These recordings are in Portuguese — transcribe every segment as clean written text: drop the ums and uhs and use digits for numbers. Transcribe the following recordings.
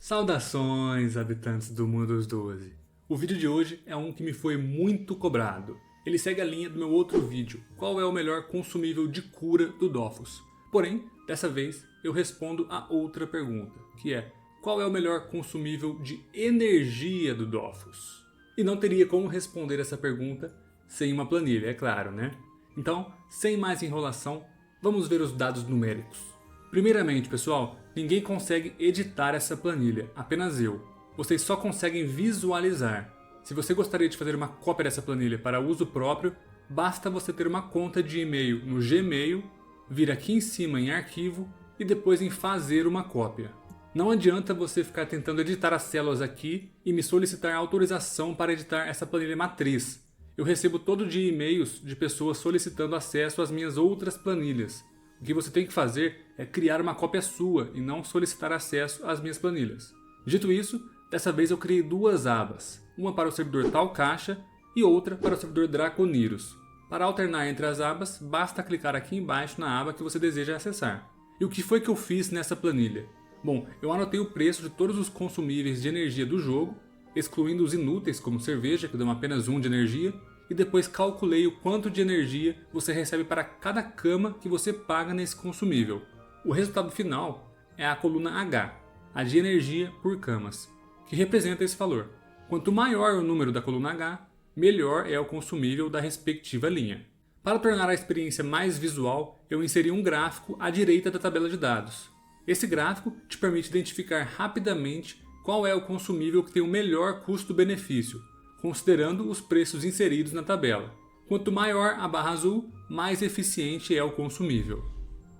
Saudações, habitantes do mundo dos 12. O vídeo de hoje é um que me foi muito cobrado. Ele segue a linha do meu outro vídeo, qual é o melhor consumível de cura do Dofus. Porém, dessa vez eu respondo a outra pergunta, que é: qual é o melhor consumível de energia do Dofus? E não teria como responder essa pergunta sem uma planilha, é claro, né? Então, sem mais enrolação, vamos ver os dados numéricos. Primeiramente, pessoal, ninguém consegue editar essa planilha, apenas eu. Vocês só conseguem visualizar. Se você gostaria de fazer uma cópia dessa planilha para uso próprio, basta você ter uma conta de e-mail no Gmail, vir aqui em cima em arquivo e depois em fazer uma cópia. Não adianta você ficar tentando editar as células aqui e me solicitar autorização para editar essa planilha matriz. Eu recebo todo dia e-mails de pessoas solicitando acesso às minhas outras planilhas. O que você tem que fazer é criar uma cópia sua e não solicitar acesso às minhas planilhas. Dito isso, dessa vez eu criei duas abas, uma para o servidor Talcaixa e outra para o servidor Draconirus. Para alternar entre as abas, basta clicar aqui embaixo na aba que você deseja acessar. E o que foi que eu fiz nessa planilha? Bom, eu anotei o preço de todos os consumíveis de energia do jogo, excluindo os inúteis como cerveja, que dão apenas 1 de energia, e depois calculei o quanto de energia você recebe para cada cama que você paga nesse consumível. O resultado final é a coluna H, a de energia por camas, que representa esse valor. Quanto maior o número da coluna H, melhor é o consumível da respectiva linha. Para tornar a experiência mais visual, eu inseri um gráfico à direita da tabela de dados. Esse gráfico te permite identificar rapidamente qual é o consumível que tem o melhor custo-benefício, considerando os preços inseridos na tabela. Quanto maior a barra azul, mais eficiente é o consumível.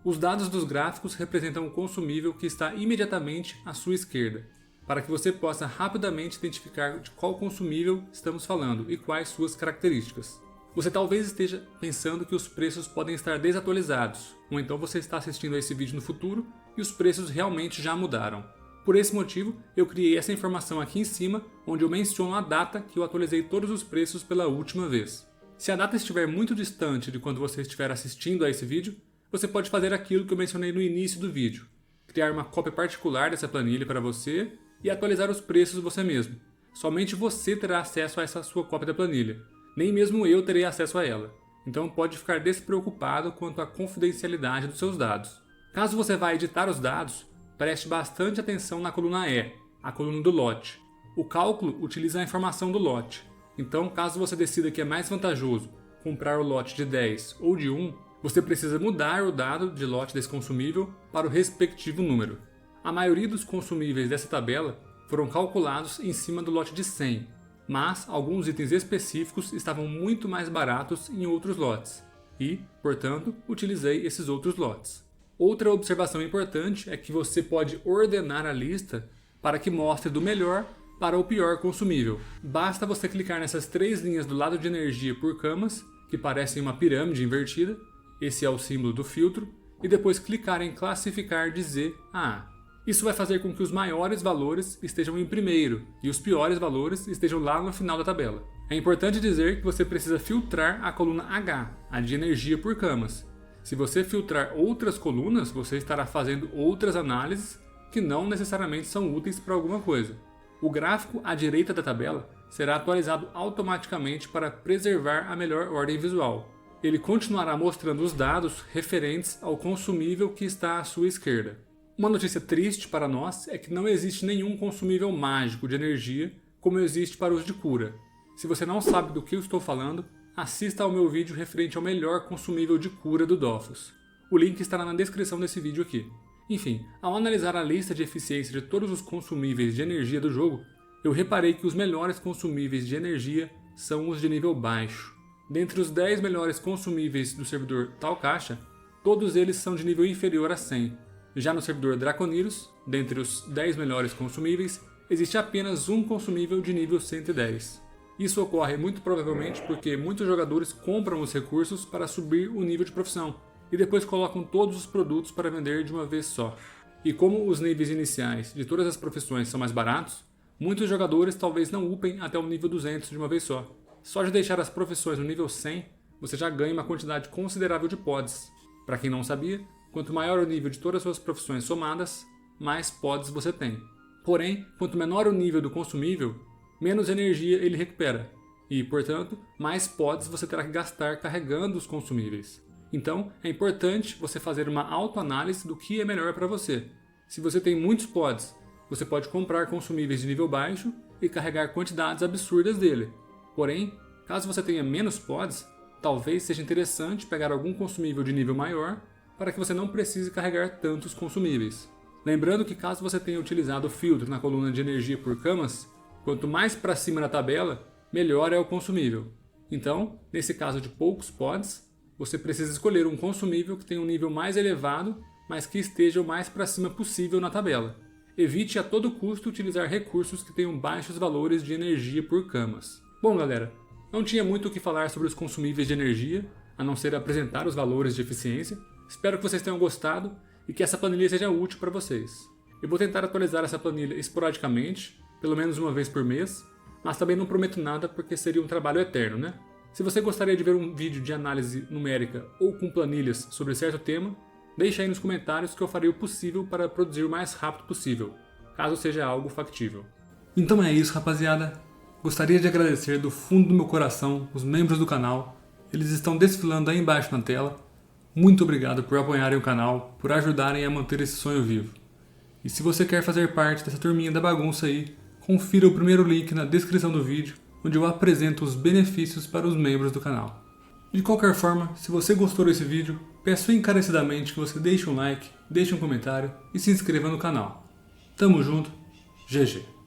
Os dados dos gráficos representam o consumível que está imediatamente à sua esquerda, para que você possa rapidamente identificar de qual consumível estamos falando e quais suas características. Você talvez esteja pensando que os preços podem estar desatualizados, ou então você está assistindo a esse vídeo no futuro e os preços realmente já mudaram. Por esse motivo, eu criei essa informação aqui em cima, onde eu menciono a data que eu atualizei todos os preços pela última vez. Se a data estiver muito distante de quando você estiver assistindo a esse vídeo, você pode fazer aquilo que eu mencionei no início do vídeo, criar uma cópia particular dessa planilha para você e atualizar os preços você mesmo. Somente você terá acesso a essa sua cópia da planilha, nem mesmo eu terei acesso a ela, então pode ficar despreocupado quanto à confidencialidade dos seus dados. Caso você vá editar os dados, preste bastante atenção na coluna E, a coluna do lote. O cálculo utiliza a informação do lote, então caso você decida que é mais vantajoso comprar o lote de 10 ou de 1, você precisa mudar o dado de lote desse consumível para o respectivo número. A maioria dos consumíveis dessa tabela foram calculados em cima do lote de 100, mas alguns itens específicos estavam muito mais baratos em outros lotes, e, portanto, utilizei esses outros lotes. Outra observação importante é que você pode ordenar a lista para que mostre do melhor para o pior consumível. Basta você clicar nessas três linhas do lado de energia por camas, que parecem uma pirâmide invertida, esse é o símbolo do filtro, e depois clicar em classificar de Z a A. Isso vai fazer com que os maiores valores estejam em primeiro e os piores valores estejam lá no final da tabela. É importante dizer que você precisa filtrar a coluna H, a de energia por camas. Se você filtrar outras colunas, você estará fazendo outras análises que não necessariamente são úteis para alguma coisa. O gráfico à direita da tabela será atualizado automaticamente para preservar a melhor ordem visual. Ele continuará mostrando os dados referentes ao consumível que está à sua esquerda. Uma notícia triste para nós é que não existe nenhum consumível mágico de energia como existe para os de cura. Se você não sabe do que eu estou falando, assista ao meu vídeo referente ao melhor consumível de cura do Dofus. O link estará na descrição desse vídeo aqui. Enfim, ao analisar a lista de eficiência de todos os consumíveis de energia do jogo, eu reparei que os melhores consumíveis de energia são os de nível baixo. Dentre os 10 melhores consumíveis do servidor Talcaixa, todos eles são de nível inferior a 100. Já no servidor Draconirus, dentre os 10 melhores consumíveis, existe apenas um consumível de nível 110. Isso ocorre muito provavelmente porque muitos jogadores compram os recursos para subir o nível de profissão, e depois colocam todos os produtos para vender de uma vez só. E como os níveis iniciais de todas as profissões são mais baratos, muitos jogadores talvez não upem até o nível 200 de uma vez só. Só de deixar as profissões no nível 100, você já ganha uma quantidade considerável de pods. Para quem não sabia, quanto maior o nível de todas as suas profissões somadas, mais pods você tem. Porém, quanto menor o nível do consumível, menos energia ele recupera. E, portanto, mais pods você terá que gastar carregando os consumíveis. Então, é importante você fazer uma autoanálise do que é melhor para você. Se você tem muitos pods, você pode comprar consumíveis de nível baixo e carregar quantidades absurdas dele. Porém, caso você tenha menos pods, talvez seja interessante pegar algum consumível de nível maior para que você não precise carregar tantos consumíveis. Lembrando que caso você tenha utilizado o filtro na coluna de energia por camas, quanto mais para cima na tabela, melhor é o consumível. Então, nesse caso de poucos pods, você precisa escolher um consumível que tenha um nível mais elevado, mas que esteja o mais para cima possível na tabela. Evite a todo custo utilizar recursos que tenham baixos valores de energia por camas. Bom galera, não tinha muito o que falar sobre os consumíveis de energia, a não ser apresentar os valores de eficiência. Espero que vocês tenham gostado e que essa planilha seja útil para vocês. Eu vou tentar atualizar essa planilha esporadicamente, pelo menos uma vez por mês, mas também não prometo nada porque seria um trabalho eterno, né? Se você gostaria de ver um vídeo de análise numérica ou com planilhas sobre certo tema, deixe aí nos comentários que eu farei o possível para produzir o mais rápido possível, caso seja algo factível. Então é isso, rapaziada. Gostaria de agradecer do fundo do meu coração os membros do canal. Eles estão desfilando aí embaixo na tela. Muito obrigado por apoiarem o canal, por ajudarem a manter esse sonho vivo. E se você quer fazer parte dessa turminha da bagunça aí, confira o primeiro link na descrição do vídeo, onde eu apresento os benefícios para os membros do canal. De qualquer forma, se você gostou desse vídeo, peço encarecidamente que você deixe um like, deixe um comentário e se inscreva no canal. Tamo junto, GG!